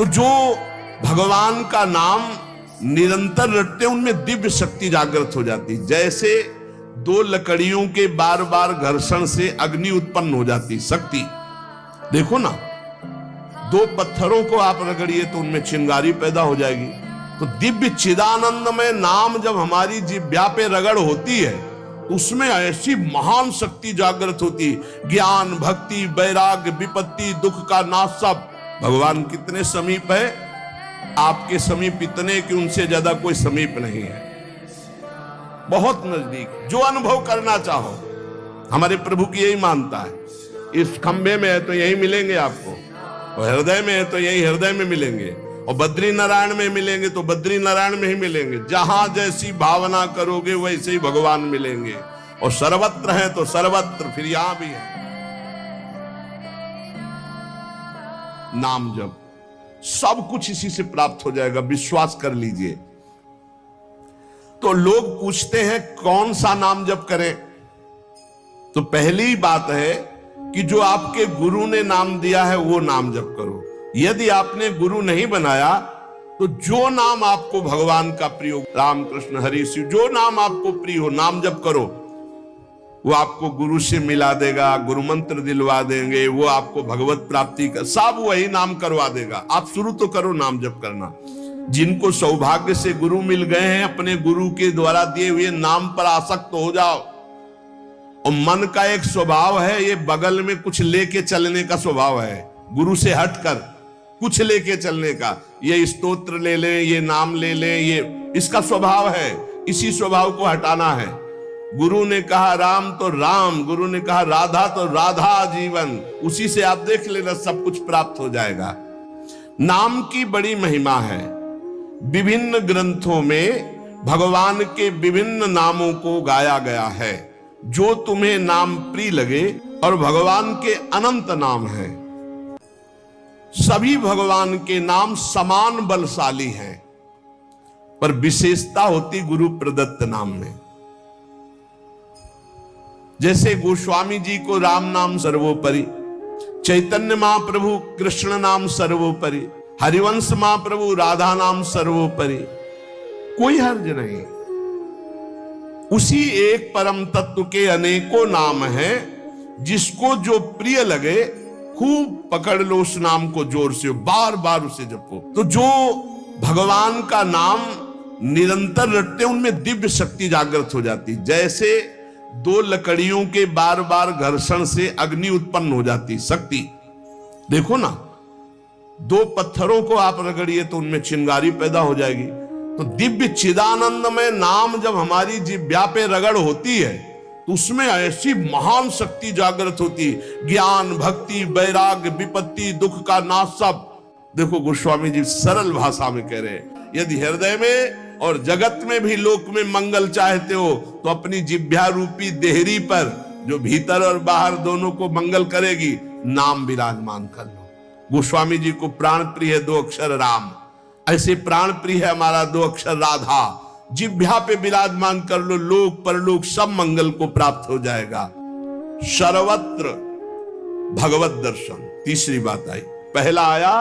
तो जो भगवान का नाम निरंतर रटते उनमें दिव्य शक्ति जागृत हो जाती। जैसे दो लकड़ियों के बार बार घर्षण से अग्नि उत्पन्न हो जाती शक्ति। देखो ना, दो पत्थरों को आप रगड़िए तो उनमें चिंगारी पैदा हो जाएगी। तो दिव्य चिदानंदमय नाम जब हमारी जिह्वा पे रगड़ होती है तो उसमें ऐसी महान शक्ति जागृत होती। ज्ञान, भक्ति, वैराग्य, विपत्ति, दुख का नाश सब। भगवान कितने समीप है, आपके समीप इतने कि उनसे ज्यादा कोई समीप नहीं है, बहुत नजदीक। जो अनुभव करना चाहो, हमारे प्रभु की यही मानता है। इस खंबे में है तो यही मिलेंगे आपको, और हृदय में है तो यही हृदय में मिलेंगे, और बद्री नारायण में मिलेंगे तो बद्री नारायण में ही मिलेंगे। जहां जैसी भावना करोगे वैसे ही भगवान मिलेंगे। और सर्वत्र है तो सर्वत्र, फिर यहां भी है। नाम जप सब कुछ इसी से प्राप्त हो जाएगा, विश्वास कर लीजिए। तो लोग पूछते हैं कौन सा नाम जप करें, तो पहली बात है कि जो आपके गुरु ने नाम दिया है वो नाम जप करो। यदि आपने गुरु नहीं बनाया तो जो नाम आपको भगवान का प्रिय हो, राम कृष्ण हरि शिव, जो नाम आपको प्रिय हो नाम जप करो। वो आपको गुरु से मिला देगा, गुरु मंत्र दिलवा देंगे, वो आपको भगवत प्राप्ति का सब वही नाम करवा देगा। आप शुरू तो करो नाम जप करना। जिनको सौभाग्य से गुरु मिल गए हैं, अपने गुरु के द्वारा दिए हुए नाम पर आसक्त हो जाओ। और मन का एक स्वभाव है, ये बगल में कुछ लेके चलने का स्वभाव है, गुरु से हटकर कुछ लेके चलने का। ये स्तोत्र ले लें, ये नाम ले लें, ये इसका स्वभाव है। इसी स्वभाव को हटाना है। गुरु ने कहा राम तो राम, गुरु ने कहा राधा तो राधा जीवन, उसी से आप देख लेना सब कुछ प्राप्त हो जाएगा। नाम की बड़ी महिमा है। विभिन्न ग्रंथों में भगवान के विभिन्न नामों को गाया गया है। जो तुम्हें नाम प्रिय लगे, और भगवान के अनंत नाम हैं। सभी भगवान के नाम समान बलशाली हैं, पर विशेषता होती गुरु प्रदत्त नाम में। जैसे गोस्वामी जी को राम नाम सर्वोपरि, चैतन्य महाप्रभु कृष्ण नाम सर्वोपरि, हरिवंश महाप्रभु राधा नाम सर्वोपरि, कोई हर्ज नहीं। उसी एक परम तत्व के अनेकों नाम हैं, जिसको जो प्रिय लगे खूब पकड़ लो उस नाम को, जोर से बार बार उसे जपो। तो जो भगवान का नाम निरंतर रटते उनमें दिव्य शक्ति जागृत हो जाती। जैसे दो लकड़ियों के बार बार घर्षण से अग्नि उत्पन्न हो जाती शक्ति। देखो ना, दो पत्थरों को आप रगड़िए तो उनमें चिंगारी पैदा हो जाएगी। तो दिव्य चिदानंदमय नाम जब हमारी जिह्वा पे रगड़ होती है तो उसमें ऐसी महान शक्ति जागृत होती। ज्ञान, भक्ति, वैराग्य, विपत्ति, दुख का नाश सब। देखो गोस्वामी जी सरल भाषा में कह रहे हैं, यदि हृदय में और जगत में भी लोक में मंगल चाहते हो तो अपनी जिह्वा रूपी देहरी पर, जो भीतर और बाहर दोनों को मंगल करेगी, नाम विराजमान कर लो। गोस्वामी जी को प्राण प्रिय है 2 अक्षर राम, ऐसे प्राण प्रिय है हमारा 2 अक्षर राधा। जिह्वा पे विराजमान कर लो, लोक परलोक सब मंगल को प्राप्त हो जाएगा। सर्वत्र भगवत दर्शन, तीसरी बात आई। पहला आया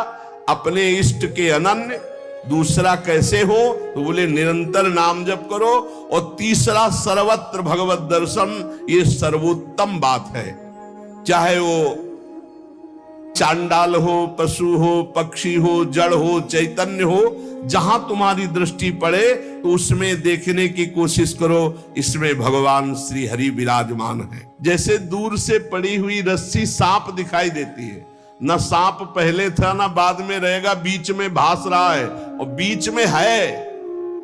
अपने इष्ट के अनन्य, दूसरा कैसे हो तो बोले निरंतर नाम जप करो, और तीसरा सर्वत्र भगवत दर्शन। ये सर्वोत्तम बात है। चाहे वो चांडाल हो, पशु हो, पक्षी हो, जड़ हो, चैतन्य हो, जहां तुम्हारी दृष्टि पड़े तो उसमें देखने की कोशिश करो, इसमें भगवान श्री हरि विराजमान है। जैसे दूर से पड़ी हुई रस्सी सांप दिखाई देती है, न सांप पहले था ना बाद में रहेगा, बीच में भास रहा है, और बीच में है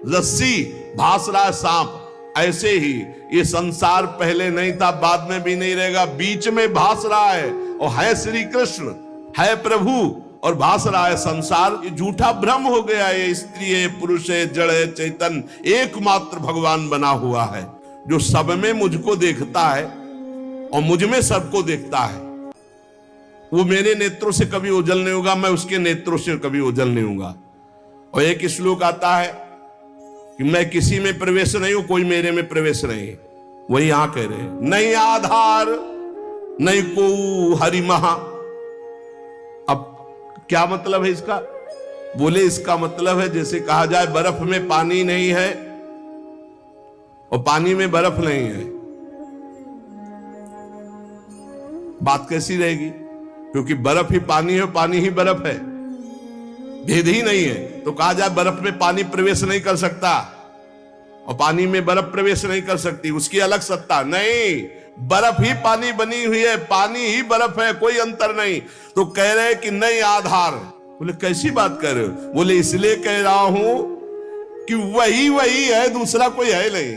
रस्सी, भास रहा है सांप। ऐसे ही ये संसार पहले नहीं था, बाद में भी नहीं रहेगा, बीच में भास रहा है, और है श्री कृष्ण, है प्रभु, और भास रहा है संसार। ये झूठा भ्रम हो गया। ये स्त्री है, पुरुष है, जड़ है, चैतन्य, एकमात्र भगवान बना हुआ है, जो सब में मुझको देखता है और मुझ में सबको देखता है। वो मेरे नेत्रों से कभी ओझल नहीं होगा, मैं उसके नेत्रों से कभी ओझल नहीं होगा। और एक श्लोक आता है कि मैं किसी में प्रवेश नहीं हूं, कोई मेरे में प्रवेश नहीं। वही यहां कह रहे हैं, नहीं आधार नहीं को हरि महा। अब क्या मतलब है इसका? बोले इसका मतलब है जैसे कहा जाए बर्फ में पानी नहीं है और पानी में बर्फ नहीं है, बात कैसी रहेगी? क्योंकि बर्फ ही पानी है, पानी ही बर्फ है, भेद ही नहीं है। तो कहा जाए बर्फ में पानी प्रवेश नहीं कर सकता और पानी में बर्फ प्रवेश नहीं कर सकती, उसकी अलग सत्ता नहीं, बर्फ ही पानी बनी हुई है, पानी ही बर्फ है, कोई अंतर नहीं। तो कह रहे कि नहीं आधार। बोले कैसी बात कर रहे हो? बोले इसलिए कह रहा हूं कि वही है, दूसरा कोई है नहीं।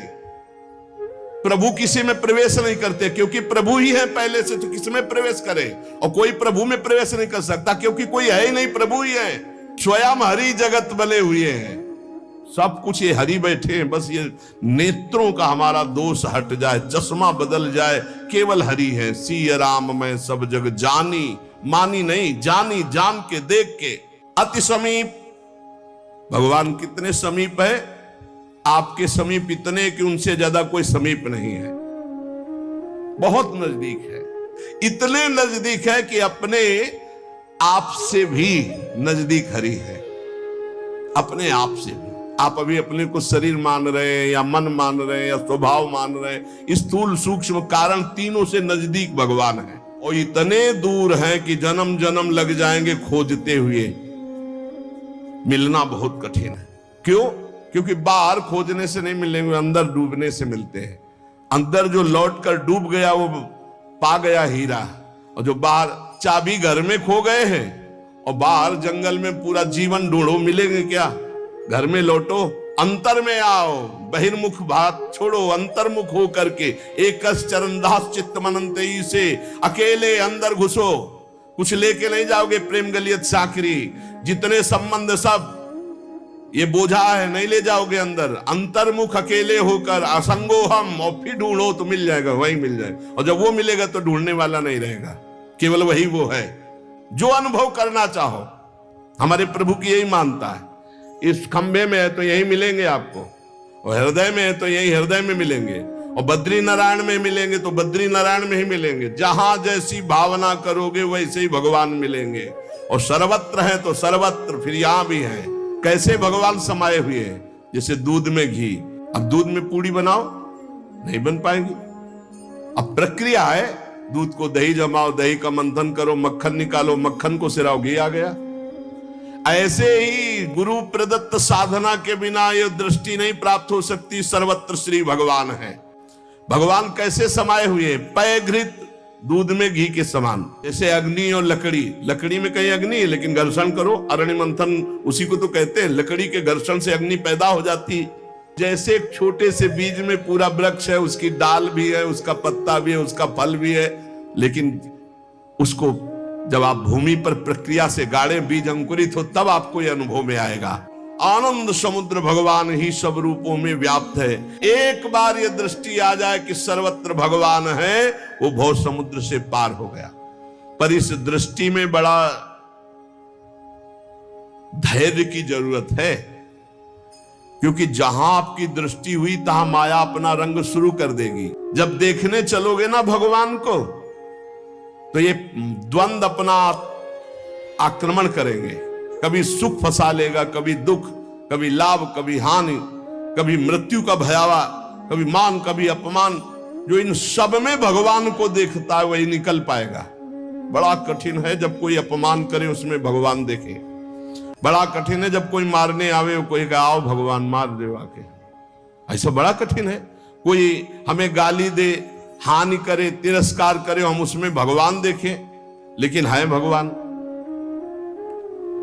प्रभु किसी में प्रवेश नहीं करते क्योंकि प्रभु ही है पहले से, तो किसी में प्रवेश करे? और कोई प्रभु में प्रवेश नहीं कर सकता क्योंकि कोई है ही नहीं, प्रभु ही है। स्वयं हरि जगत बने हुए हैं, सब कुछ ये हरि बैठे हैं। बस ये नेत्रों का हमारा दोष हट जाए, चश्मा बदल जाए, केवल हरि है। सिय राम मैं सब जग जानी, मानी नहीं, जानी, जान के देख के। अति समीप, भगवान कितने समीप है? आपके समीप इतने कि उनसे ज्यादा कोई समीप नहीं है, बहुत नजदीक है। इतने नजदीक है कि अपने आप से भी नजदीक हरि है, अपने आप से भी। आप अभी अपने को शरीर मान रहे हैं या मन मान रहे हैं या स्वभाव मान रहे हैं, स्थूल सूक्ष्म कारण तीनों से नजदीक भगवान है। और इतने दूर हैं कि जन्म जन्म लग जाएंगे खोजते हुए, मिलना बहुत कठिन है। क्यों? क्योंकि बाहर खोजने से नहीं मिलेंगे, अंदर डूबने से मिलते हैं। अंदर जो लौट कर डूब गया वो पा गया हीरा, और जो बाहर चाबी घर में खो गए हैं और बाहर जंगल में पूरा जीवन ढूंढो, मिलेंगे क्या? घर में लौटो, अंतर में आओ, बहिर्मुख बात छोड़ो, अंतर्मुख हो करके एक चरणदास चित्त मनंते से अकेले अंदर घुसो। कुछ लेके नहीं जाओगे, प्रेम गलियत साकरी, जितने संबंध सब ये बोझा है, नहीं ले जाओगे अंदर। अंतर्मुख अकेले होकर असंगो हम, और फिर ढूंढो तो मिल जाएगा, वही मिल जाएगा। और जब वो मिलेगा तो ढूंढने वाला नहीं रहेगा, केवल वही वो है जो अनुभव करना चाहो। हमारे प्रभु की यही मानता है, इस खंबे में है तो यही मिलेंगे आपको, और हृदय में है तो यही हृदय में मिलेंगे, और बद्री नारायण में मिलेंगे तो बद्री नारायण में ही मिलेंगे। जहां जैसी भावना करोगे वैसे ही भगवान मिलेंगे। और सर्वत्र है तो सर्वत्र फिर यहां भी है। कैसे भगवान समाये हुए हैं? जैसे दूध में घी। अब दूध में पूड़ी बनाओ, नहीं बन पाएगी। अब प्रक्रिया है, दूध को दही जमाओ, दही का मंथन करो, मक्खन निकालो, मक्खन को सिराओ, घी आ गया। ऐसे ही गुरु प्रदत्त साधना के बिना यह दृष्टि नहीं प्राप्त हो सकती। सर्वत्र श्री भगवान है। भगवान कैसे समाये हुए? पय घृत, दूध में घी के समान। जैसे अग्नि और लकड़ी, लकड़ी में कहीं अग्नि है लेकिन घर्षण करो, अरण्य मंथन उसी को तो कहते हैं। लकड़ी के घर्षण से अग्नि पैदा हो जाती। जैसे एक छोटे से बीज में पूरा वृक्ष है, उसकी डाल भी है, उसका पत्ता भी है, उसका फल भी है, लेकिन उसको जब आप भूमि पर प्रक्रिया से गाड़े, बीज अंकुरित हो, तब आपको यह अनुभव में आएगा। आनंद समुद्र भगवान ही सब रूपों में व्याप्त है। एक बार यह दृष्टि आ जाए कि सर्वत्र भगवान है, वो भव समुद्र से पार हो गया। पर इस दृष्टि में बड़ा धैर्य की जरूरत है, क्योंकि जहां आपकी दृष्टि हुई तहां माया अपना रंग शुरू कर देगी। जब देखने चलोगे ना भगवान को, तो ये द्वंद अपना आक्रमण करेंगे। कभी सुख फंसा लेगा, कभी दुख, कभी लाभ, कभी हानि, कभी मृत्यु का भयावा, कभी मान, कभी अपमान। जो इन सब में भगवान को देखता है वही निकल पाएगा। बड़ा कठिन है जब कोई अपमान करे उसमें भगवान देखे। बड़ा कठिन है जब कोई मारने आवे, कोई कहे आओ भगवान मार दे आके। ऐसा बड़ा कठिन है। कोई हमें गाली दे, हानि करे, तिरस्कार करे, हम उसमें भगवान देखें, लेकिन है भगवान।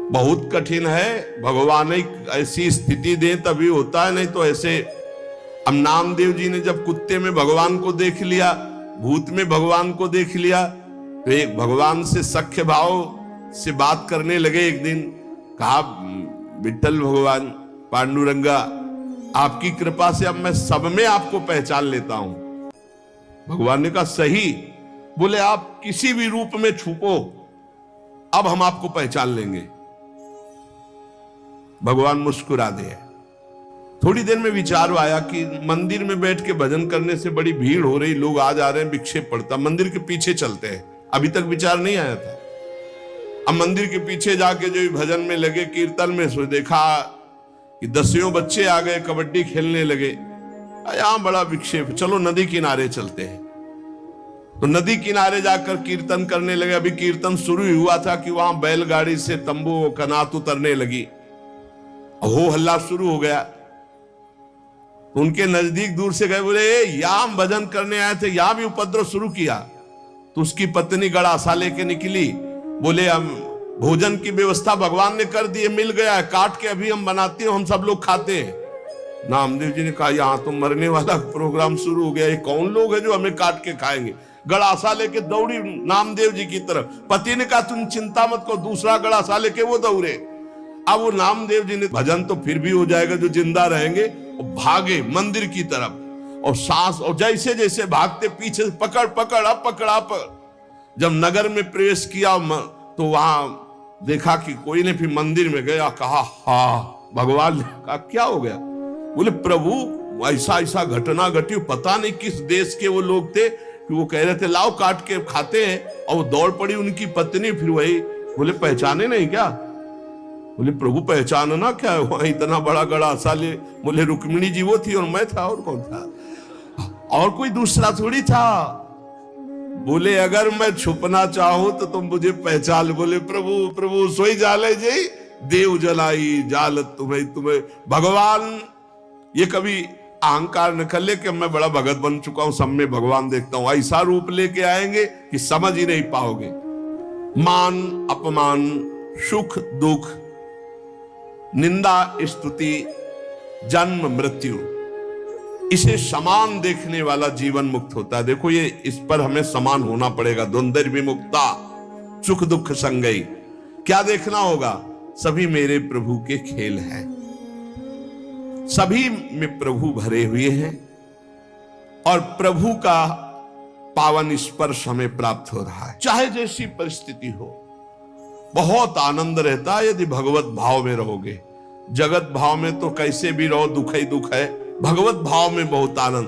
बहुत कठिन है। भगवान एक ऐसी स्थिति दे तभी होता है, नहीं तो ऐसे। अब नामदेव जी ने जब कुत्ते में भगवान को देख लिया, भूत में भगवान को देख लिया, तो एक भगवान से सख्य भाव से बात करने लगे। एक दिन कहा, विठ्ठल भगवान, पांडुरंगा, आपकी कृपा से अब मैं सब में आपको पहचान लेता हूं। भगवान ने कहा सही। बोले आप किसी भी रूप में छुपो, अब हम आपको पहचान लेंगे। भगवान मुस्कुरा दिए। थोड़ी देर में विचार आया कि मंदिर में बैठ के भजन करने से बड़ी भीड़ हो रही, लोग आ जा रहे हैं, विक्षेप पड़ता, मंदिर के पीछे चलते हैं। अभी तक विचार नहीं आया था। अब मंदिर के पीछे जाके जो भजन में लगे, कीर्तन में, सो देखा कि 10 बच्चे आ गए, कबड्डी खेलने लगे। यहां बड़ा विक्षेप, चलो नदी किनारे चलते हैं। तो नदी किनारे जाकर कीर्तन करने लगे। अभी कीर्तन शुरू ही हुआ था कि वहां बैलगाड़ी से तंबू कनात उतरने लगी, हो हल्ला शुरू हो गया। उनके नजदीक दूर से गए, बोले यहां हम भजन करने आए थे, यहां भी उपद्रव शुरू किया। तो उसकी पत्नी गड़ासा लेके निकली, बोले हम भोजन की व्यवस्था भगवान ने कर दी है, मिल गया है, काट के अभी हम बनाते हैं, हम सब लोग खाते हैं। नामदेव जी ने कहा यहां तो मरने वाला प्रोग्राम शुरू हो गया, ये कौन लोग है जो हमें काट के खाएंगे। गड़ासा लेके दौड़ी नामदेव जी की तरफ। पति ने कहा तुम चिंता मत करो, दूसरा गड़ासा लेके वो दौड़े। अब वो नामदेव जी ने भजन तो फिर भी हो जाएगा जो जिंदा रहेंगे, और भागे मंदिर की तरफ। और सांस, और जैसे जैसे भागते पीछे पकड़ पकड़ अब पकड़ा पकड़। जब नगर में प्रवेश किया तो वहां देखा कि कोई ने, फिर मंदिर में गया, कहा हाँ। भगवान ने कहा क्या हो गया? बोले प्रभु ऐसा ऐसा घटना घटी, पता नहीं किस देश के वो लोग थे कि वो कह रहे थे लाओ काट के खाते हैं, और वो दौड़ पड़ी उनकी पत्नी। फिर वही बोले पहचाने नहीं क्या? बोले प्रभु पहचानना क्या है, वहां इतना बड़ा गड़ासा ले। बोले रुक्मिणी जी वो थी और मैं था, और कौन था? और कोई दूसरा थोड़ी था। बोले अगर मैं छुपना चाहूं तो तुम मुझे पहचान। बोले प्रभु प्रभु सोई जाले जी देव जलाई जालत तुम्हें तुम्हें। भगवान ये कभी अहंकार न कर ले कि मैं बड़ा भगत बन चुका हूं, सब में भगवान देखता हूं। ऐसा रूप लेके आएंगे कि समझ ही नहीं पाओगे। मान अपमान, सुख दुख, निंदा स्तुति, जन्म मृत्यु, इसे समान देखने वाला जीवन मुक्त होता है। देखो ये, इस पर हमें समान होना पड़ेगा। द्वंद्व विमुक्ता, सुख दुख संगई। क्या देखना होगा? सभी मेरे प्रभु के खेल हैं, सभी में प्रभु भरे हुए हैं, और प्रभु का पावन स्पर्श हमें प्राप्त हो रहा है। चाहे जैसी परिस्थिति हो, बहुत आनंद रहता है यदि भगवत भाव में रहोगे। जगत भाव में तो कैसे भी रहो दुख ही दुख है, भगवत भाव में बहुत आनंद।